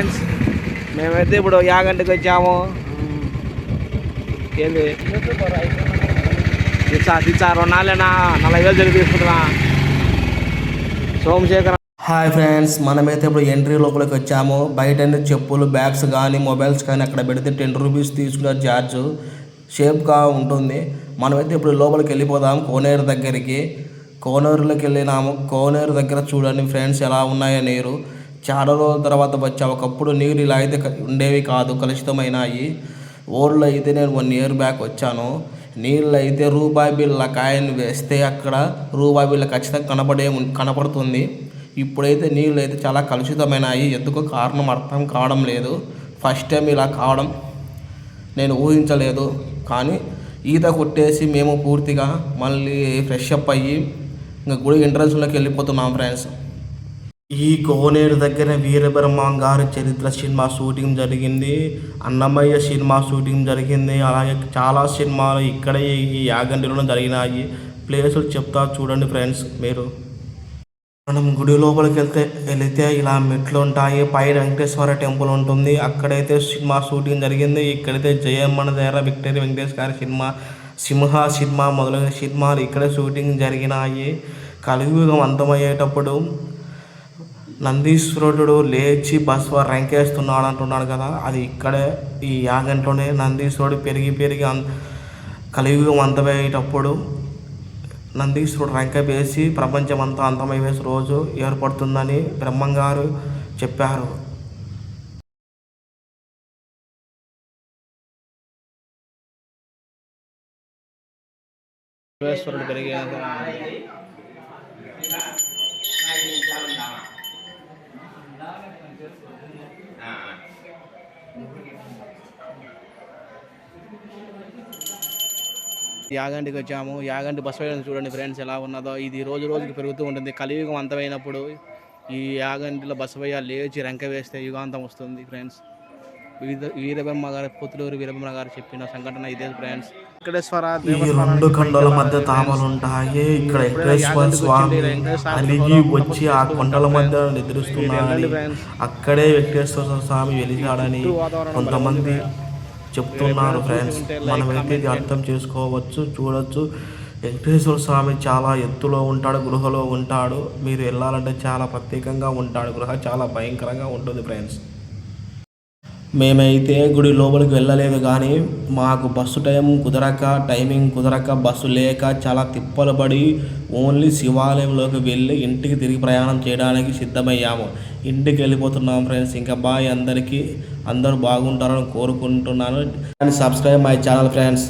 Friends, మేమైతే ఇప్పుడు యాగంటికి వచ్చాము. ఏంది తెచ్చా 2 నాళ్ళేనా 40,000 జరిగి తీసుకుంటున్నా సోమశేఖర్. హాయ్ ఫ్రెండ్స్, మనమైతే ఇప్పుడు ఎంట్రీ లోపలికి వచ్చాము. బయట చెప్పులు, బ్యాగ్స్ కానీ మొబైల్స్ కానీ అక్కడ పెడితే 10 రూపీస్ తీసుకునే ఛార్జ్ షేప్గా ఉంటుంది. మనమైతే ఇప్పుడు లోపలికి వెళ్ళిపోదాం కోనేరు దగ్గరికి. కోనేరులోకి వెళ్ళినాము. కోనేరు దగ్గర చూడండి ఫ్రెండ్స్ ఎలా ఉన్నాయో నీరు. చాలా రోజుల తర్వాత వచ్చా. ఒకప్పుడు నీరు ఇలా అయితే ఉండేవి కాదు, కలుషితమైనాయి. ఓల్డ్లో అయితే నేను 1 year బ్యాక్ వచ్చాను. నీళ్ళు అయితే రూపాయి బిళ్ళ కాయను వేస్తే అక్కడ రూపాయి బిళ్ళ ఖచ్చితంగా కనపడుతుంది. ఇప్పుడైతే నీళ్ళు అయితే చాలా కలుషితమైనాయి. ఎందుకో కారణం అర్థం కావడం లేదు. ఫస్ట్ టైం ఇలా కావడం నేను ఊహించలేదు. కానీ ఈత కొట్టేసి మేము పూర్తిగా మళ్ళీ ఫ్రెష్ అప్ అయ్యి ఇంకా గుడి ఎంట్రన్స్లోకి వెళ్ళిపోతున్నాం ఫ్రెండ్స్. ఈ కోనేరు దగ్గర వీరబ్రహ్మ గారి చరిత్ర సినిమా షూటింగ్ జరిగింది. అన్నమయ్య సినిమా షూటింగ్ జరిగింది. అలాగే చాలా సినిమాలు ఇక్కడే ఈ యాగంటిలో జరిగినాయి. ప్లేసులు చెప్తా చూడండి ఫ్రెండ్స్. మీరు మనం గుడి లోపలికి వెళితే ఇలా మెట్లు ఉంటాయి. పైన వెంకటేశ్వర టెంపుల్ ఉంటుంది. అక్కడైతే సినిమా షూటింగ్ జరిగింది. ఇక్కడైతే జయమ్మన దగ్గర విక్టరీ వెంకటేష్ గారి సింహ సినిమా మొదలైన సినిమాలు ఇక్కడే షూటింగ్ జరిగినాయి. కలియుగం అంతమయ్యేటప్పుడు నందీశ్వరుడు లేచి బస్వ రంకేస్తున్నాడు అంటున్నాడు కదా, అది ఇక్కడే ఈ యాగంట్లోనే. నందీశ్వరుడు పెరిగి కలియుగం అంతమయ్యేటప్పుడు నందీశ్వరుడు రంక వేసి ప్రపంచమంతా అంతమయ్యే రోజు ఏర్పడుతుందని బ్రహ్మంగారు చెప్పారు. పెరిగి యాగంటికి వచ్చాము. యాగంటి బసవయ్య చూడండి ఫ్రెండ్స్ ఎలా ఉన్నదో. ఇది రోజు రోజుకి పెరుగుతూ ఉంటుంది. కలియుగం అంతమైనప్పుడు ఈ యాగంటిలో బసవయ్య లేచి రంక వేస్తే యుగాంతం వస్తుంది ఫ్రెండ్స్. వీరబ్రహ్మ గారు పుత్తూరు వీరబ్రహ్మ గారు చెప్పిన సంఘటన ఇదే ఫ్రెండ్స్. వెంకటేశ్వర ఈ 2 కొండల మధ్య తామలు ఉంటాయి. ఇక్కడ వెంకటేశ్వర స్వామి అలిగి వచ్చి ఆ కొండల మధ్య నిద్రిస్తున్నాడని, అక్కడే వెంకటేశ్వర స్వామి వెలిచాడని కొంతమంది చెప్తున్నారు ఫ్రెండ్స్. మనమైతే ఇది అర్థం చేసుకోవచ్చు, చూడొచ్చు. వెంకటేశ్వర స్వామి చాలా ఎత్తులో ఉంటాడు, గృహలో ఉంటాడు. మీరు వెళ్ళాలంటే చాలా ప్రత్యేకంగా ఉంటాడు. గృహ చాలా భయంకరంగా ఉంటుంది ఫ్రెండ్స్. మేమైతే గుడి లోపలికి వెళ్ళలేదు, కానీ మాకు బస్సు టైమింగ్ కుదరక బస్సు లేక చాలా తిప్పలు పడి ఓన్లీ శివాలయంలోకి వెళ్ళి ఇంటికి తిరిగి ప్రయాణం చేయడానికి సిద్ధమయ్యాము. ఇంటికి వెళ్ళిపోతున్నాం ఫ్రెండ్స్. ఇంకా బాయ్ అందరికీ. అందరూ బాగుంటారని కోరుకుంటున్నాను. And subscribe my channel friends.